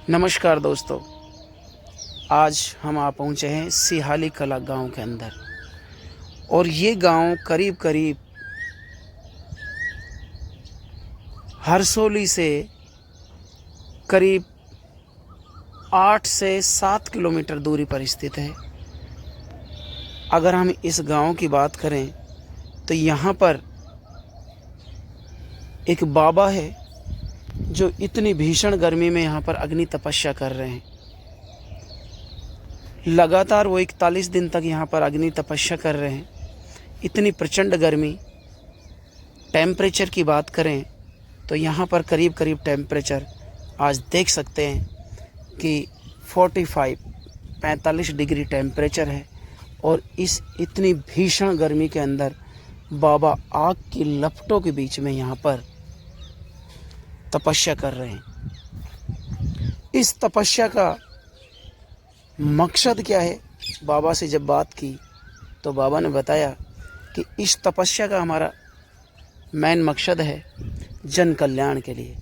नमस्कार दोस्तों, आज हम आ पहुँचे हैं सिहाली कला गांव के अंदर। और ये गांव करीब करीब हरसोली से करीब 8 से 7 किलोमीटर दूरी पर स्थित है। अगर हम इस गांव की बात करें तो यहाँ पर एक बाबा है जो इतनी भीषण गर्मी में यहाँ पर अग्नि तपस्या कर रहे हैं। लगातार वो 41 दिन तक यहाँ पर अग्नि तपस्या कर रहे हैं। इतनी प्रचंड गर्मी। टेम्परेचर की बात करें तो यहाँ पर करीब करीब टेम्परेचर आज देख सकते हैं कि 45 डिग्री टेम्परेचर है। और इस इतनी भीषण गर्मी के अंदर बाबा आग की लपटों के बीच में यहाँ पर तपस्या कर रहे हैं। इस तपस्या का मकसद क्या है? बाबा से जब बात की तो बाबा ने बताया कि इस तपस्या का हमारा मेन मकसद है जन कल्याण के लिए।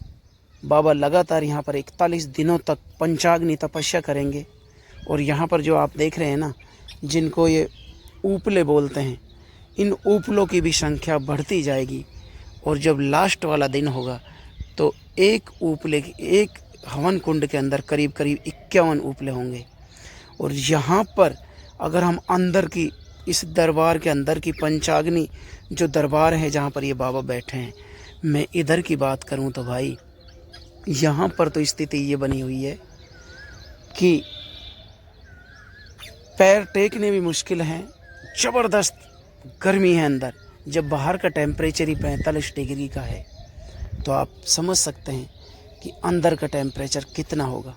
बाबा लगातार यहाँ पर 41 दिनों तक पंचाग्नि तपस्या करेंगे। और यहाँ पर जो आप देख रहे हैं ना, जिनको ये ऊपले बोलते हैं, इन ऊपलों की भी संख्या बढ़ती जाएगी। और जब लास्ट वाला दिन होगा तो एक ऊपले की एक हवन कुंड के अंदर करीब करीब 51 ऊपले होंगे। और यहाँ पर अगर हम अंदर की इस दरबार के अंदर की पंचाग्नि जो दरबार है जहाँ पर ये बाबा बैठे हैं, मैं इधर की बात करूँ तो भाई यहाँ पर तो स्थिति ये बनी हुई है कि पैर टेकने भी मुश्किल हैं। ज़बरदस्त गर्मी है अंदर। जब बाहर का टेम्परेचर ही 45 डिग्री का है तो आप समझ सकते हैं कि अंदर का टेम्परेचर कितना होगा।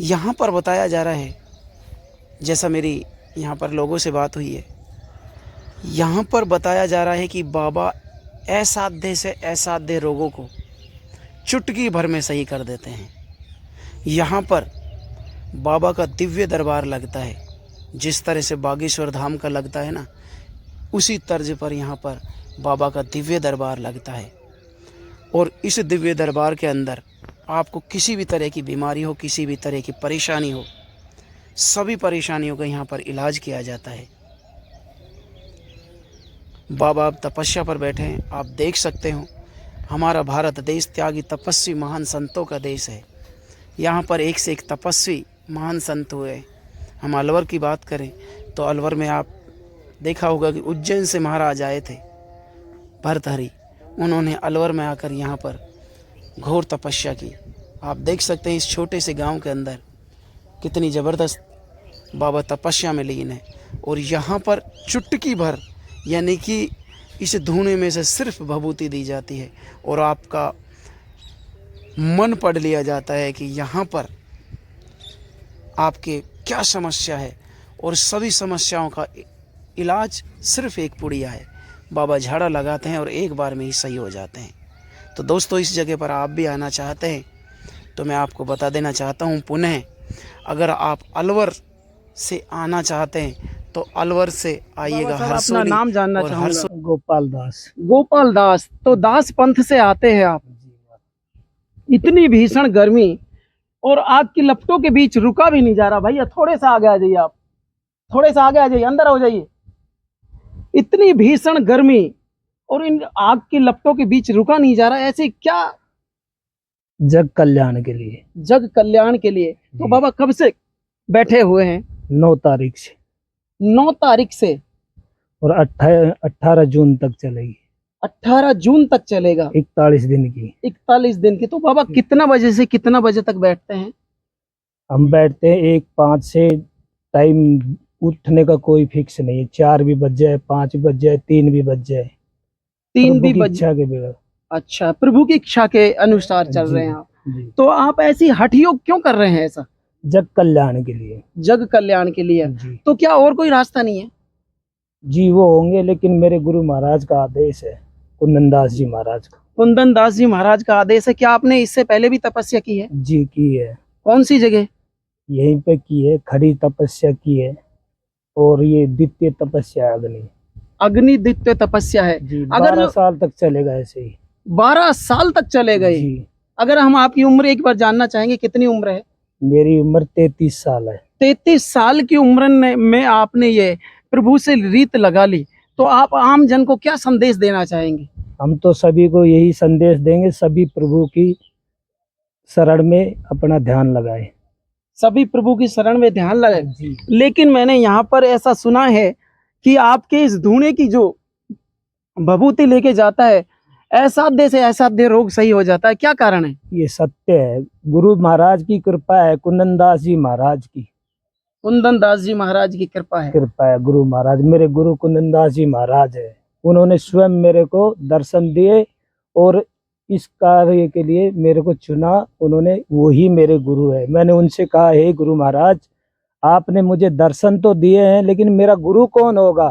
यहाँ पर बताया जा रहा है, जैसा मेरी यहाँ पर लोगों से बात हुई है, यहाँ पर बताया जा रहा है कि बाबा असाध्य से असाध्य रोगों को चुटकी भर में सही कर देते हैं। यहाँ पर बाबा का दिव्य दरबार लगता है। जिस तरह से बागेश्वर धाम का लगता है ना, उसी तर्ज पर यहाँ पर बाबा का दिव्य दरबार लगता है। और इस दिव्य दरबार के अंदर आपको किसी भी तरह की बीमारी हो, किसी भी तरह की परेशानी हो, सभी परेशानियों का यहाँ पर इलाज किया जाता है। बाबा अब तपस्या पर बैठे हैं। आप देख सकते हो, हमारा भारत देश त्यागी तपस्वी महान संतों का देश है। यहाँ पर एक से एक तपस्वी महान संत हुए। हम अलवर की बात करें तो अलवर में आप देखा होगा कि उज्जैन से महाराज आए थे भर्तहरि। उन्होंने अलवर में आकर यहाँ पर घोर तपस्या की। आप देख सकते हैं इस छोटे से गांव के अंदर कितनी ज़बरदस्त बाबा तपस्या में लीन है। और यहाँ पर चुटकी भर यानी कि इस धुएं में से सिर्फ भभूति दी जाती है और आपका मन पढ़ लिया जाता है कि यहाँ पर आपके क्या समस्या है। और सभी समस्याओं का इलाज सिर्फ एक पुड़िया है। बाबा झाड़ा लगाते हैं और एक बार में ही सही हो जाते हैं। तो दोस्तों, इस जगह पर आप भी आना चाहते हैं तो मैं आपको बता देना चाहता हूं पुनः, अगर आप अलवर से आना चाहते हैं तो अलवर से आइएगा हरसोली। अपना नाम जानना और चाहूंगा। गोपाल दास। गोपाल दास, तो दास पंथ से आते हैं आप। इतनी भीषण गर्मी और आग की लपटों के बीच रुका भी नहीं जा रहा। भैया थोड़े सा आगे आ जाइए, आप थोड़े सा आगे आ जाइए, अंदर हो जाइए। इतनी भीषण गर्मी और इन आग की लपटों के बीच रुका नहीं जा रहा। ऐसे क्या? जग कल्याण के लिए। जग कल्याण के लिए। तो बाबा कब से बैठे हुए हैं? 9 तारीख से। 9 तारीख से और 18 जून तक चलेगी। 18 जून तक चलेगा। 41 दिन की। 41 दिन की। तो बाबा कितना बजे से कितना बजे तक बैठते हैं? हम बैठते हैं 1-5 से। टाइम उठने का कोई फिक्स नहीं है। 4 भी बज जाए, 5 भी बज जाए, 3 भी बज जाए। 3 भी बज इच्छा के बगैर। अच्छा, प्रभु की इच्छा के अनुसार चल रहे हैं आप। तो आप ऐसी हठयोग क्यों कर रहे हैं ऐसा? जग कल्याण के लिए। जग कल्याण के लिए। तो क्या और कोई रास्ता नहीं है? जी वो होंगे, लेकिन मेरे गुरु महाराज का आदेश है, कुंदन दास जी महाराज का। कुंदन दास जी महाराज का आदेश है। क्या आपने इससे पहले भी तपस्या की है? जी की है। कौन सी जगह? यहीं पे की है, खड़ी तपस्या की है। और ये द्वितीय तपस्या अग्नि। अग्नि द्वितीय तपस्या है। जी, अगर 12 साल तक चलेगा ऐसे ही। 12 साल तक चले गए। अगर हम आपकी उम्र एक बार जानना चाहेंगे, कितनी उम्र है? मेरी उम्र 33 साल है। 33 साल की उम्र में आपने ये प्रभु से रीत लगा ली, तो आप आम जन को क्या संदेश देना चाहेंगे? हम तो सभी को यही संदेश देंगे, सभी प्रभु की शरण में अपना ध्यान लगाए। सभी प्रभु की शरण में ध्यान लगाए। जी। लेकिन मैंने यहाँ पर ऐसा सुना है कि आपके इस धुने की जो भभूति लेके जाता है, असाध्य से असाध्य रोग सही हो जाता है, क्या कारण है? ये सत्य है, गुरु महाराज की कृपा है, कुंदनदास जी महाराज की कुंदन दास जी महाराज की कृपा है। कृपा है। गुरु महाराज, मेरे गुरु कुंदनदास जी महाराज है, उन्होंने स्वयं मेरे को दर्शन दिए और इस कार्य के लिए मेरे को चुना, उन्होंने, वही मेरे गुरु है। मैंने उनसे कहा, हे गुरु महाराज, आपने मुझे दर्शन तो दिए हैं, लेकिन मेरा गुरु कौन होगा?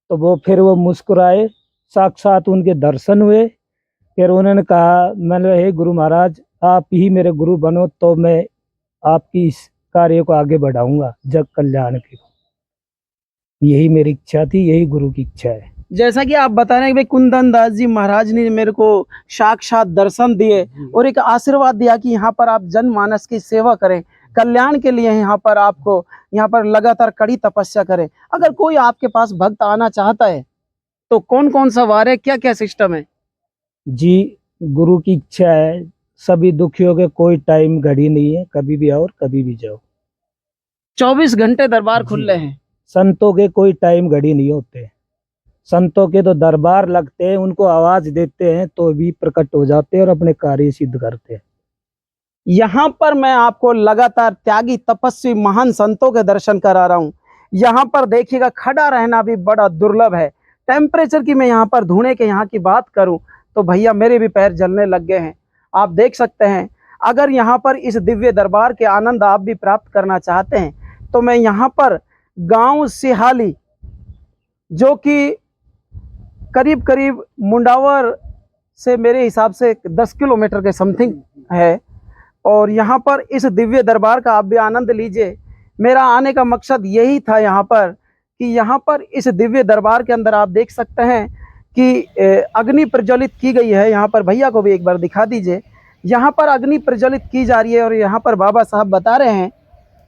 तो वो मुस्कुराए, साक्षात उनके दर्शन हुए। फिर उन्होंने कहा, मैंने, हे गुरु महाराज, आप ही मेरे गुरु बनो तो मैं आपकी इस कार्य को आगे बढ़ाऊंगा, जग कल्याण की। यही मेरी इच्छा थी, यही गुरु की इच्छा है। जैसा कि आप बता रहे हैं कि भाई कुंदन दास जी महाराज ने मेरे को साक्षात दर्शन दिए और एक आशीर्वाद दिया कि यहाँ पर आप जनमानस की सेवा करें, कल्याण के लिए यहाँ पर आपको यहाँ पर लगातार कड़ी तपस्या करें। अगर कोई आपके पास भक्त आना चाहता है तो कौन कौन सा वार है, क्या क्या सिस्टम है? जी, गुरु की इच्छा है, सभी दुखियों के कोई टाइम घड़ी नहीं है, कभी भी आओ और कभी भी जाओ। 24 घंटे दरबार जी। खुले हैं। संतों के कोई टाइम घड़ी नहीं होते, संतों के तो दरबार लगते हैं, उनको आवाज देते हैं तो भी प्रकट हो जाते हैं और अपने कार्य सिद्ध करते हैं। यहाँ पर मैं आपको लगातार त्यागी तपस्वी महान संतों के दर्शन करा रहा हूँ। यहाँ पर देखिएगा, खड़ा रहना भी बड़ा दुर्लभ है। टेम्परेचर की मैं यहाँ पर धुने के यहाँ की बात करूँ तो भैया मेरे भी पैर जलने लग गए हैं। आप देख सकते हैं। अगर यहाँ पर इस दिव्य दरबार के आनंद आप भी प्राप्त करना चाहते हैं तो मैं यहाँ पर गांव सिहाली, जो कि करीब करीब मुंडावर से मेरे हिसाब से 10 किलोमीटर के समथिंग है, और यहाँ पर इस दिव्य दरबार का आप भी आनंद लीजिए। मेरा आने का मकसद यही था यहाँ पर कि यहाँ पर इस दिव्य दरबार के अंदर आप देख सकते हैं कि अग्नि प्रज्वलित की गई है। यहाँ पर भैया को भी एक बार दिखा दीजिए। यहाँ पर अग्नि प्रज्वलित की जा रही है और यहाँ पर बाबा साहब बता रहे हैं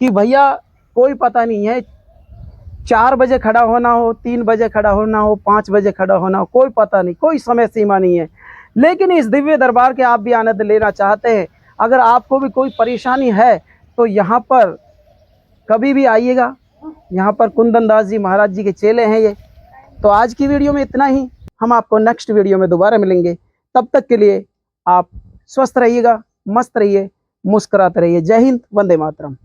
कि भैया कोई पता नहीं है, 4 बजे खड़ा होना हो, 3 बजे खड़ा होना हो, 5 बजे खड़ा होना हो, कोई पता नहीं, कोई समय सीमा नहीं है। लेकिन इस दिव्य दरबार के आप भी आनंद लेना चाहते हैं, अगर आपको भी कोई परेशानी है तो यहाँ पर कभी भी आइएगा। यहाँ पर कुंदन दास जी महाराज जी के चेले हैं ये। तो आज की वीडियो में इतना ही, हम आपको नेक्स्ट वीडियो में दोबारा मिलेंगे। तब तक के लिए आप स्वस्थ रहिएगा, मस्त रहिए, मुस्कुराते रहिए। जय हिंद, वंदे मातरम।